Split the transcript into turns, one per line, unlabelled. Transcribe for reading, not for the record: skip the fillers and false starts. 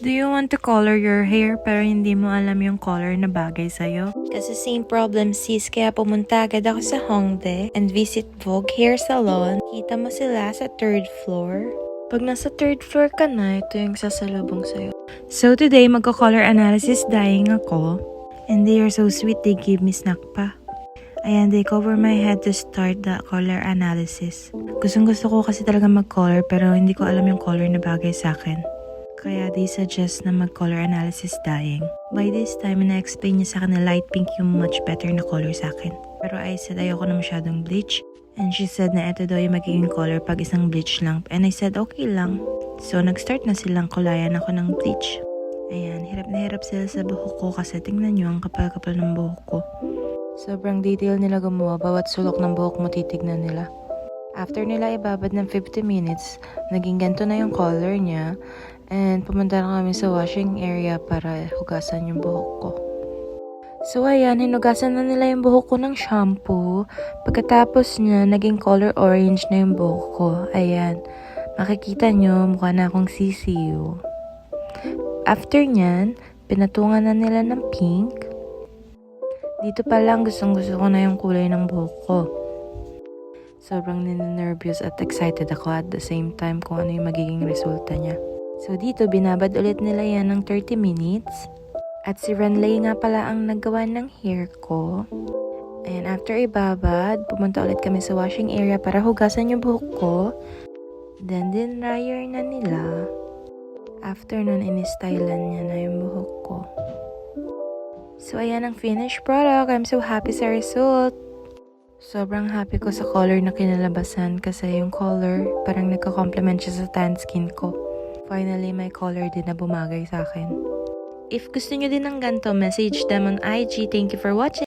Do you want to color your hair pero hindi mo alam yung color na bagay sa'yo? Kasi same problem sis, kaya pumunta agad ako sa Hongdae and visit Vogue Hair Salon. Kita mo sila sa 3rd floor. Pag nasa 3rd floor ka na, ito yung sasalubong sa'yo. So today, magko-color analysis dyeing ako. And they are so sweet, they give me snack pa. Ayan, they cover my head to start the color analysis. Gustong-gusto ko kasi talaga mag-color pero hindi ko alam yung color na bagay sa akin. Kaya they suggest na mag-color analysis dyeing. By this time, na-explain niya sa akin na light pink yung much better na color sa akin. Pero I said ayoko na masyadong bleach. And she said na ito daw yung magiging color pag isang bleach lang. And I said okay lang. So nag-start na silang kulayan ako ng bleach. Ayan, hirap na hirap sila sa buhok ko kasi tingnan nyo ang kapal-kapal ng buhok ko. Sobrang detail nila gumawa, bawat sulok ng buhok mo titignan nila. After nila ibabad ng 50 minutes, naging ganito na yung color niya. And pumunta na kami sa washing area para hugasan yung buhok ko. So ayan, hinugasan na nila yung buhok ko ng shampoo. Pagkatapos niya, naging color orange na yung buhok ko. Ayan, makikita nyo, mukha na akong sisiyo. After nyan, pinatungan na nila ng pink. Dito pa lang gustong-gusto ko na yung kulay ng buhok ko. Sobrang nervous at excited ako at the same time kung ano yung magiging resulta niya. So dito, binabad ulit nila yan ng 30 minutes. At si Renley nga pala ang naggawa ng hair ko. And after ibabad, pumunta ulit kami sa washing area para hugasan yung buhok ko. Then dryer na nila. After nun, in-stylan niya na yung buhok ko. So ayan ang finished product. I'm so happy sa result. Sobrang happy ko sa color na kinalabasan kasi yung color parang nagka-complement siya sa tan skin ko. Finally, may color din na bumagay sa akin. If gusto nyo din ng ganito, message them on IG. Thank you for watching.